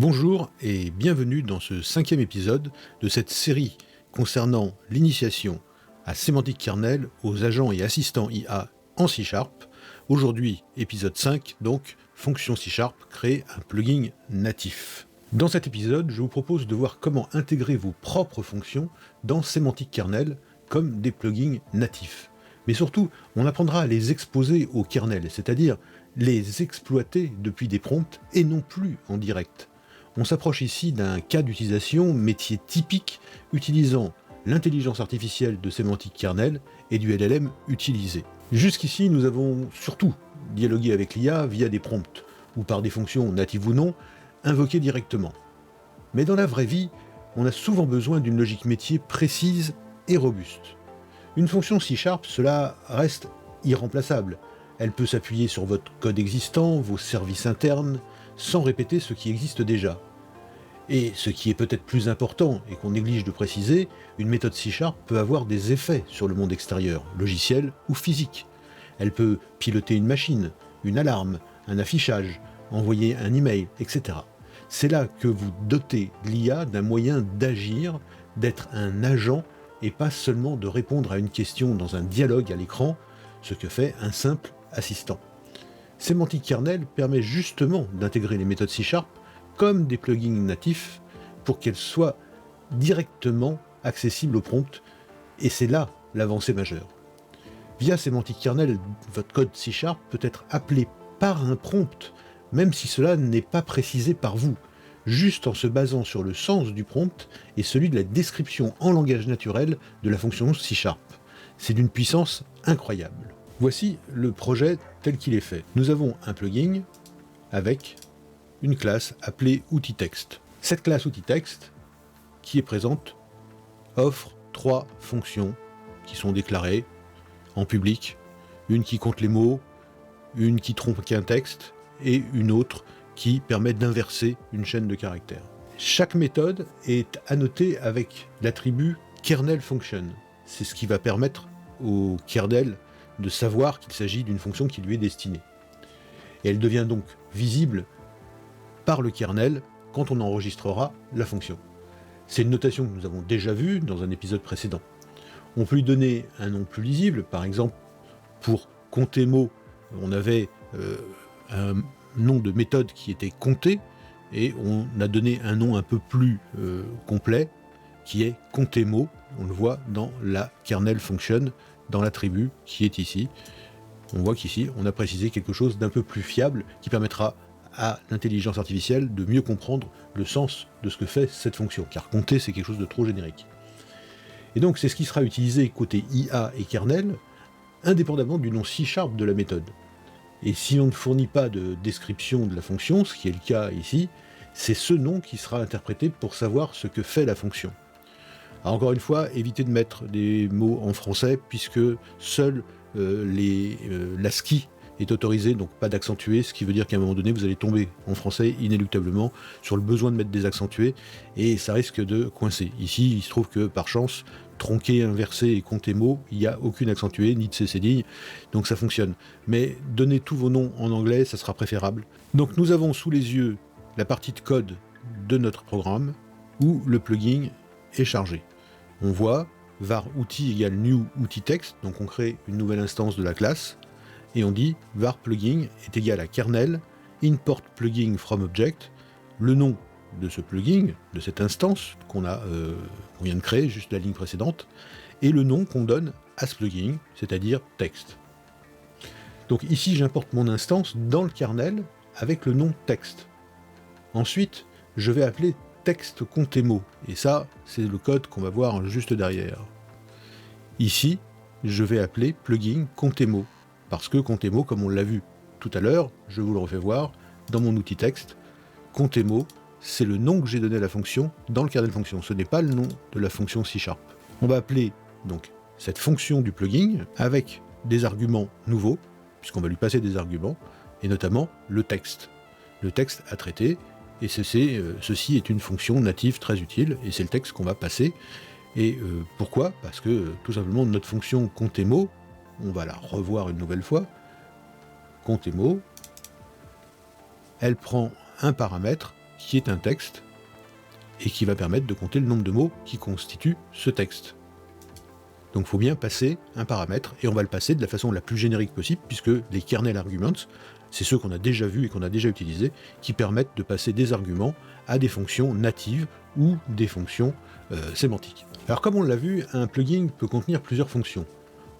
Bonjour et bienvenue dans ce 5e épisode de cette série concernant l'initiation à Semantic Kernel aux agents et assistants IA en C#. Aujourd'hui, épisode 5, donc fonction C#, créer un plugin natif. Dans cet épisode, je vous propose de voir comment intégrer vos propres fonctions dans Semantic Kernel comme des plugins natifs. Mais surtout, on apprendra à les exposer au kernel, c'est-à-dire les exploiter depuis des prompts et non plus en direct. On s'approche ici d'un cas d'utilisation métier typique utilisant l'intelligence artificielle de Semantic Kernel et du LLM utilisé. Jusqu'ici, nous avons surtout dialogué avec l'IA via des prompts, ou par des fonctions natives ou non, invoquées directement. Mais dans la vraie vie, on a souvent besoin d'une logique métier précise et robuste. Une fonction C#, cela reste irremplaçable. Elle peut s'appuyer sur votre code existant, vos services internes, sans répéter ce qui existe déjà. Et ce qui est peut-être plus important, et qu'on néglige de préciser, une méthode C# peut avoir des effets sur le monde extérieur, logiciel ou physique. Elle peut piloter une machine, une alarme, un affichage, envoyer un email, etc. C'est là que vous dotez l'IA d'un moyen d'agir, d'être un agent, et pas seulement de répondre à une question dans un dialogue à l'écran, ce que fait un simple assistant. Semantic Kernel permet justement d'intégrer les méthodes C# comme des plugins natifs pour qu'elles soient directement accessibles au prompt, et c'est là l'avancée majeure. Via Semantic Kernel, votre code C# peut être appelé par un prompt, même si cela n'est pas précisé par vous, juste en se basant sur le sens du prompt et celui de la description en langage naturel de la fonction C#. C'est d'une puissance incroyable. Voici le projet tel qu'il est fait. Nous avons un plugin avec une classe appelée Outils-Text. Cette classe Outils-Text, qui est présente, offre 3 fonctions qui sont déclarées en public. Une qui compte les mots, une qui trompe qu'un texte, et une autre qui permet d'inverser une chaîne de caractères. Chaque méthode est annotée avec l'attribut kernel function. C'est ce qui va permettre au kernel de savoir qu'il s'agit d'une fonction qui lui est destinée. Et elle devient donc visible par le kernel quand on enregistrera la fonction. C'est une notation que nous avons déjà vue dans un épisode précédent. On peut lui donner un nom plus lisible, par exemple pour compter mots, on avait un nom de méthode qui était compté, et on a donné un nom un peu plus complet, qui est compter mots. On le voit dans la kernel function, dans l'attribut qui est ici. On voit qu'ici, on a précisé quelque chose d'un peu plus fiable, qui permettra à l'intelligence artificielle de mieux comprendre le sens de ce que fait cette fonction, car compter, c'est quelque chose de trop générique. Et donc, c'est ce qui sera utilisé côté IA et kernel, indépendamment du nom C# de la méthode. Et si on ne fournit pas de description de la fonction, ce qui est le cas ici, c'est ce nom qui sera interprété pour savoir ce que fait la fonction. Alors encore une fois, évitez de mettre des mots en français, puisque seul l'ASCII est autorisé, donc pas d'accentuer, ce qui veut dire qu'à un moment donné, vous allez tomber en français inéluctablement sur le besoin de mettre des accentués, et ça risque de coincer. Ici, il se trouve que par chance, tronquer, inverser et compter mots, il n'y a aucune accentuée, ni de cécédigne, donc ça fonctionne. Mais donnez tous vos noms en anglais, ça sera préférable. Donc nous avons sous les yeux la partie de code de notre programme, où le plugin est chargé. On voit var outil égale new outil-text, donc on crée une nouvelle instance de la classe, et on dit var plugin est égal à kernel import plugin from object, le nom de ce plugin, de cette instance qu'on vient de créer, juste la ligne précédente, et le nom qu'on donne à ce plugin, c'est-à-dire text. Donc ici j'importe mon instance dans le kernel avec le nom text. Ensuite, je vais appeler text contemo, et ça, c'est le code qu'on va voir juste derrière. Ici, je vais appeler plugin contemo, parce que contemo, comme on l'a vu tout à l'heure, je vous le refais voir, dans mon outil texte, contemo, c'est le nom que j'ai donné à la fonction dans le kernel function, ce n'est pas le nom de la fonction C#. On va appeler donc cette fonction du plugin avec des arguments nouveaux, puisqu'on va lui passer des arguments, et notamment le texte. Le texte à traiter, et ceci est une fonction native très utile, et c'est le texte qu'on va passer. Et pourquoi ? Parce que tout simplement notre fonction contemo, on va la revoir une nouvelle fois, contemo, elle prend un paramètre qui est un texte et qui va permettre de compter le nombre de mots qui constituent ce texte. Donc il faut bien passer un paramètre, et on va le passer de la façon la plus générique possible, puisque les kernel arguments, c'est ceux qu'on a déjà vus et qu'on a déjà utilisés, qui permettent de passer des arguments à des fonctions natives ou des fonctions sémantiques. Alors comme on l'a vu, un plugin peut contenir plusieurs fonctions.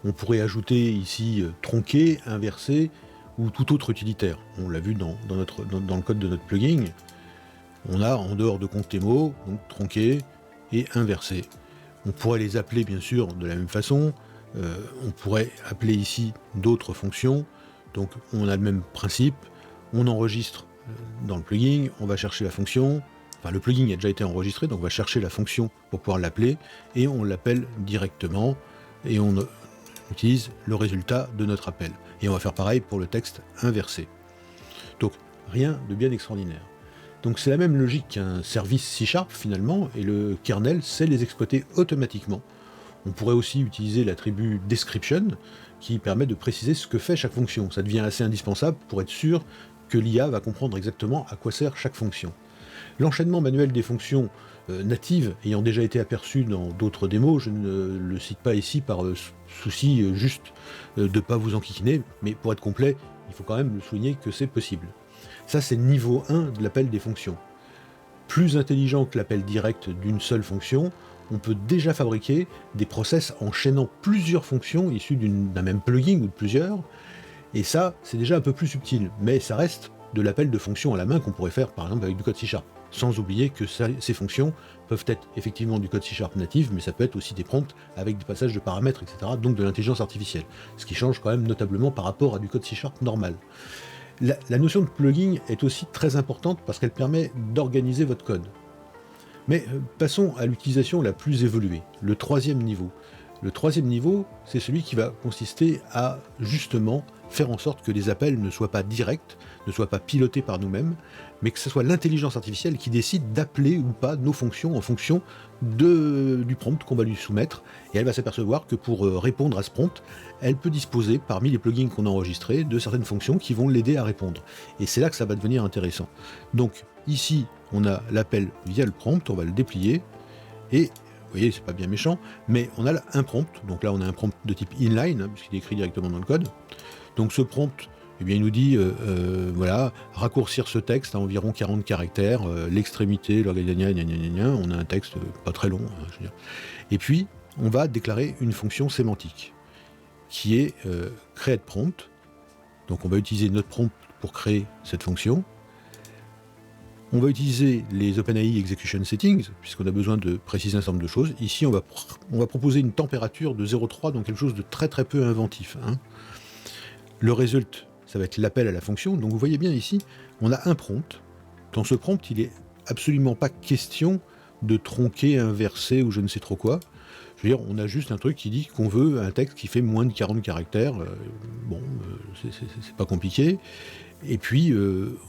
On pourrait ajouter ici tronquer, inverser, ou tout autre utilitaire. On l'a vu dans le code de notre plugin. On a, en dehors de compter mots, donc tronquer et inverser. On pourrait les appeler bien sûr de la même façon, on pourrait appeler ici d'autres fonctions, donc on a le même principe, on enregistre dans le plugin, on va chercher la fonction, enfin le plugin a déjà été enregistré, donc on va chercher la fonction pour pouvoir l'appeler, et on l'appelle directement, et on utilise le résultat de notre appel. Et on va faire pareil pour le texte inversé. Donc rien de bien extraordinaire. Donc c'est la même logique qu'un service C# finalement, et le kernel sait les exploiter automatiquement. On pourrait aussi utiliser l'attribut description, qui permet de préciser ce que fait chaque fonction. Ça devient assez indispensable pour être sûr que l'IA va comprendre exactement à quoi sert chaque fonction. L'enchaînement manuel des fonctions natives ayant déjà été aperçu dans d'autres démos, je ne le cite pas ici par souci juste de ne pas vous enquiquiner, mais pour être complet, il faut quand même le souligner que c'est possible. Ça, c'est le niveau 1 de l'appel des fonctions. Plus intelligent que l'appel direct d'une seule fonction, on peut déjà fabriquer des process enchaînant plusieurs fonctions issues d'un même plugin ou de plusieurs, et ça, c'est déjà un peu plus subtil, mais ça reste de l'appel de fonctions à la main qu'on pourrait faire par exemple avec du code C#. Sans oublier que ces fonctions peuvent être effectivement du code C# natif, mais ça peut être aussi des prompts avec des passages de paramètres, etc., donc de l'intelligence artificielle, ce qui change quand même notablement par rapport à du code C# normal. La notion de plugin est aussi très importante parce qu'elle permet d'organiser votre code. Mais passons à l'utilisation la plus évoluée, le troisième niveau. Le troisième niveau, c'est celui qui va consister à justement faire en sorte que les appels ne soient pas directs, ne soient pas pilotés par nous-mêmes, mais que ce soit l'intelligence artificielle qui décide d'appeler ou pas nos fonctions en fonction du prompt qu'on va lui soumettre, et elle va s'apercevoir que pour répondre à ce prompt, elle peut disposer, parmi les plugins qu'on a enregistrés, de certaines fonctions qui vont l'aider à répondre. Et c'est là que ça va devenir intéressant. Donc ici, on a l'appel via le prompt, on va le déplier, et vous voyez, c'est pas bien méchant, mais on a un prompt, donc là on a un prompt de type inline, puisqu'il est écrit directement dans le code. Donc ce prompt, eh bien, il nous dit, voilà, raccourcir ce texte à environ 40 caractères, l'extrémité, on a un texte pas très long, hein, je veux dire. Et puis, on va déclarer une fonction sémantique, qui est createPrompt. Donc on va utiliser notre prompt pour créer cette fonction. On va utiliser les OpenAI Execution Settings, puisqu'on a besoin de préciser un certain nombre de choses. Ici, on va proposer une température de 0,3, donc quelque chose de très très peu inventif, hein. Le résultat, ça va être l'appel à la fonction. Donc vous voyez bien ici, on a un prompt. Dans ce prompt, il n'est absolument pas question de tronquer, inverser ou je ne sais trop quoi. Je veux dire, on a juste un truc qui dit qu'on veut un texte qui fait moins de 40 caractères. C'est pas compliqué. Et puis,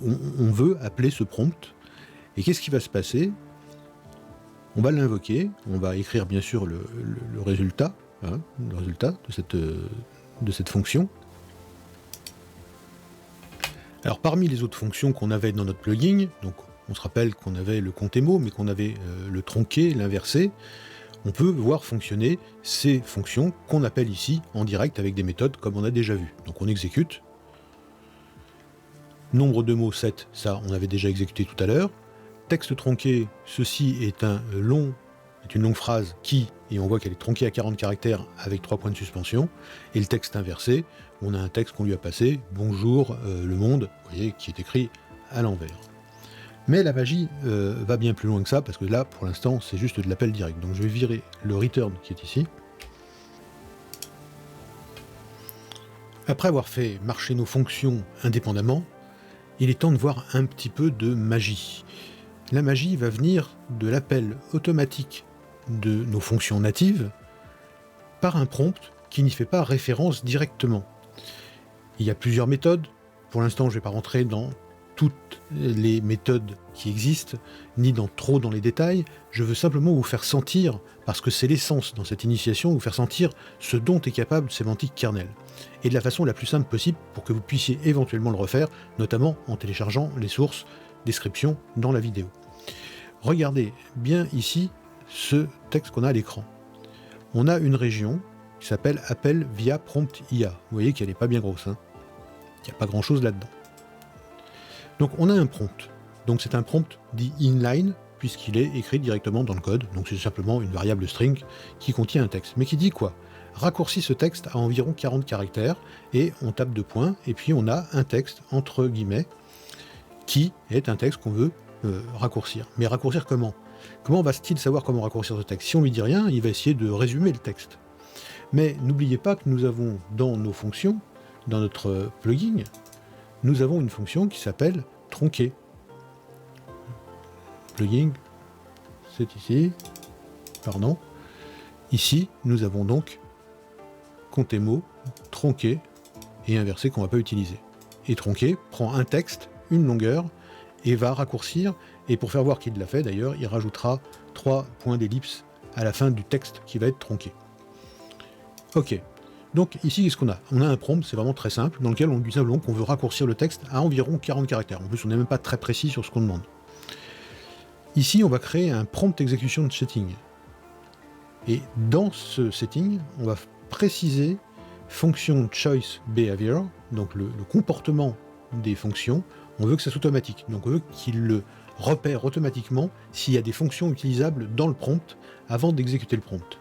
on veut appeler ce prompt. Et qu'est-ce qui va se passer? On va l'invoquer. On va écrire bien sûr le résultat, hein, le résultat de cette fonction. Alors parmi les autres fonctions qu'on avait dans notre plugin, donc on se rappelle qu'on avait le compter mots, mais qu'on avait le tronquer, l'inverser, on peut voir fonctionner ces fonctions qu'on appelle ici en direct avec des méthodes comme on a déjà vu. Donc on exécute. Nombre de mots 7, ça on avait déjà exécuté tout à l'heure. Texte tronqué, ceci est une longue phrase qui, et on voit qu'elle est tronquée à 40 caractères avec 3 points de suspension, et le texte inversé, on a un texte qu'on lui a passé, bonjour le monde, vous voyez, qui est écrit à l'envers. Mais la magie va bien plus loin que ça, parce que là, pour l'instant, c'est juste de l'appel direct. Donc je vais virer le return qui est ici. Après avoir fait marcher nos fonctions indépendamment, il est temps de voir un petit peu de magie. La magie va venir de l'appel automatique de nos fonctions natives par un prompt qui n'y fait pas référence directement. Il y a plusieurs méthodes. Pour l'instant, je ne vais pas rentrer dans toutes les méthodes qui existent, ni trop dans les détails. Je veux simplement vous faire sentir, parce que c'est l'essence dans cette initiation, vous faire sentir ce dont est capable Semantic Kernel. Et de la façon la plus simple possible pour que vous puissiez éventuellement le refaire, notamment en téléchargeant les sources description dans la vidéo. Regardez bien ici ce texte qu'on a à l'écran. On a une région qui s'appelle appel via prompt IA. Vous voyez qu'elle n'est pas bien grosse, hein. Il n'y a pas grand chose là-dedans. Donc on a un prompt. Donc c'est un prompt dit inline, puisqu'il est écrit directement dans le code. Donc c'est simplement une variable string qui contient un texte. Mais qui dit quoi? Raccourcis ce texte à environ 40 caractères, et on tape 2 points, et puis on a un texte entre guillemets, qui est un texte qu'on veut raccourcir. Mais raccourcir comment? Comment va-t-il savoir comment raccourcir ce texte? Si on lui dit rien, il va essayer de résumer le texte. Mais n'oubliez pas que nous avons dans nos fonctions, dans notre plugin, nous avons une fonction qui s'appelle tronquer. Plugin, c'est ici, pardon. Ici, nous avons donc compter mots, tronquer et inverser qu'on ne va pas utiliser. Et tronquer prend un texte, une longueur, et va raccourcir, et pour faire voir qu'il l'a fait d'ailleurs, il rajoutera 3 points d'ellipse à la fin du texte qui va être tronqué. Ok, donc ici qu'est-ce qu'on a? On a un prompt, c'est vraiment très simple, dans lequel on dit simplement qu'on veut raccourcir le texte à environ 40 caractères. En plus, on n'est même pas très précis sur ce qu'on demande. Ici, on va créer un prompt execution setting. Et dans ce setting, on va préciser fonction choice behavior, donc le comportement des fonctions. On veut que ça soit automatique, donc on veut qu'il le repère automatiquement s'il y a des fonctions utilisables dans le prompt avant d'exécuter le prompt.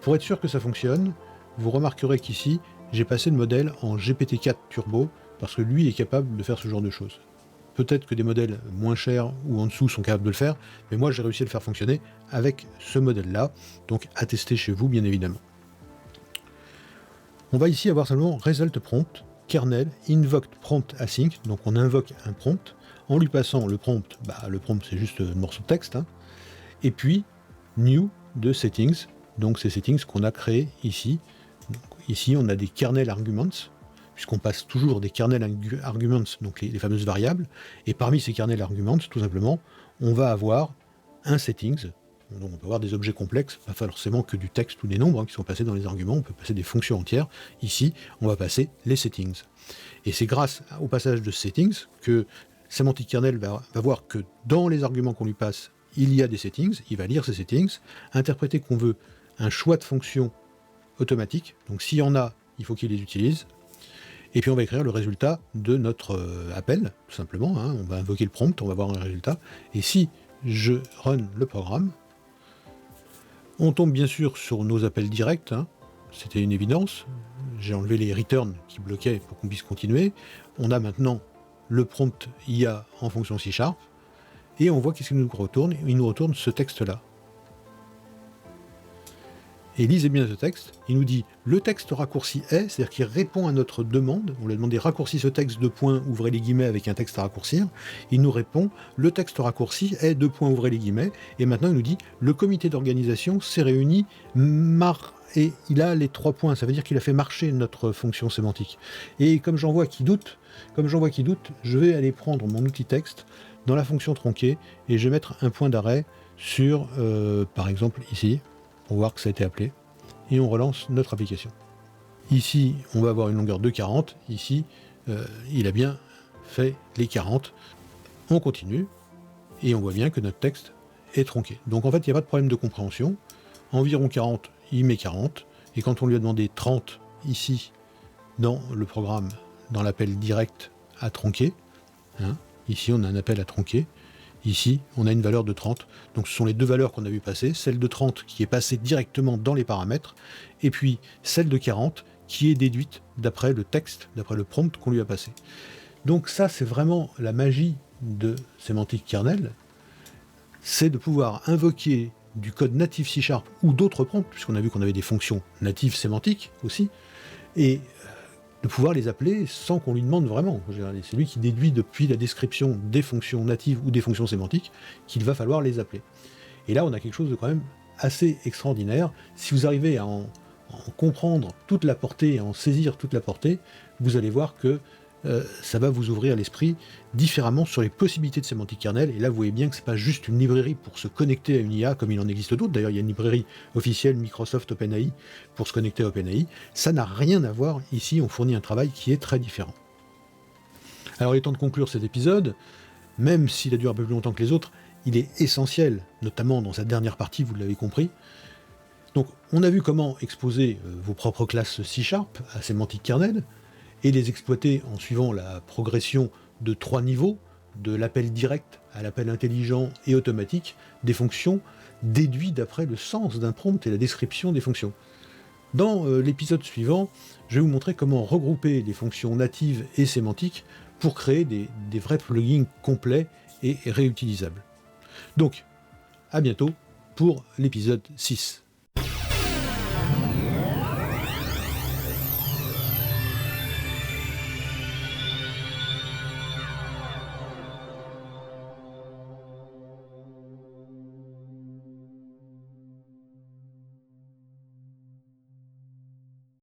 Pour être sûr que ça fonctionne, vous remarquerez qu'ici, j'ai passé le modèle en GPT-4 Turbo, parce que lui est capable de faire ce genre de choses. Peut-être que des modèles moins chers ou en dessous sont capables de le faire, mais moi j'ai réussi à le faire fonctionner avec ce modèle-là, donc à tester chez vous bien évidemment. On va ici avoir simplement result prompt, kernel, invoked prompt async, donc on invoque un prompt, en lui passant le prompt c'est juste un morceau de texte, hein, et puis new de settings, donc ces settings qu'on a créés ici. Donc, ici on a des kernel arguments, puisqu'on passe toujours des kernel arguments, donc les fameuses variables, et parmi ces kernel arguments, tout simplement, on va avoir un settings. Donc on peut avoir des objets complexes, pas forcément que du texte ou des nombres qui sont passés dans les arguments, on peut passer des fonctions entières. Ici, on va passer les settings. Et c'est grâce au passage de settings que Semantic Kernel va voir que dans les arguments qu'on lui passe, il y a des settings, il va lire ces settings, interpréter qu'on veut un choix de fonction automatique, donc s'il y en a, il faut qu'il les utilise, et puis on va écrire le résultat de notre appel, tout simplement, hein. On va invoquer le prompt, on va avoir un résultat, et si je run le programme, on tombe bien sûr sur nos appels directs, hein. C'était une évidence, j'ai enlevé les returns qui bloquaient pour qu'on puisse continuer, on a maintenant le prompt IA en fonction C#, et on voit qu'est-ce qu'il nous retourne, il nous retourne ce texte-là. Et lisez bien ce texte, il nous dit le texte raccourci est, c'est-à-dire qu'il répond à notre demande, on lui a demandé raccourci ce texte, ouvrez les guillemets avec un texte à raccourcir, il nous répond le texte raccourci est, ouvrez les guillemets, et maintenant il nous dit le comité d'organisation s'est réuni, et il a les 3 points, ça veut dire qu'il a fait marcher notre fonction sémantique. Et comme j'en vois qui doute, je vais aller prendre mon outil texte dans la fonction tronquée, et je vais mettre un point d'arrêt sur, par exemple ici, pour voir que ça a été appelé, et on relance notre application. Ici, on va avoir une longueur de 40, ici, il a bien fait les 40. On continue, et on voit bien que notre texte est tronqué. Donc en fait, il n'y a pas de problème de compréhension. Environ 40, il met 40, et quand on lui a demandé 30 ici, dans le programme, dans l'appel direct à tronquer, hein, ici on a un appel à tronquer, ici, on a une valeur de 30. Donc ce sont les deux valeurs qu'on a vu passer, celle de 30 qui est passée directement dans les paramètres, et puis celle de 40 qui est déduite d'après le texte, d'après le prompt qu'on lui a passé. Donc ça, c'est vraiment la magie de Semantic Kernel, c'est de pouvoir invoquer du code natif C# ou d'autres prompts, puisqu'on a vu qu'on avait des fonctions natives sémantiques aussi, et de pouvoir les appeler sans qu'on lui demande vraiment. C'est lui qui déduit depuis la description des fonctions natives ou des fonctions sémantiques qu'il va falloir les appeler. Et là, on a quelque chose de quand même assez extraordinaire. Si vous arrivez à en comprendre toute la portée, à en saisir toute la portée, vous allez voir que ça va vous ouvrir l'esprit différemment sur les possibilités de Semantic Kernel. Et là, vous voyez bien que c'est pas juste une librairie pour se connecter à une IA comme il en existe d'autres. D'ailleurs, il y a une librairie officielle Microsoft OpenAI pour se connecter à OpenAI. Ça n'a rien à voir. Ici, on fournit un travail qui est très différent. Alors, il est temps de conclure cet épisode. même s'il a duré un peu plus longtemps que les autres, il est essentiel, notamment dans sa dernière partie, vous l'avez compris. Donc on a vu comment exposer vos propres classes C# à Semantic Kernel, et les exploiter en suivant la progression de 3 niveaux, de l'appel direct à l'appel intelligent et automatique, des fonctions déduites d'après le sens d'un prompt et la description des fonctions. Dans l'épisode suivant, je vais vous montrer comment regrouper les fonctions natives et sémantiques pour créer des vrais plugins complets et réutilisables. Donc, à bientôt pour l'épisode 6.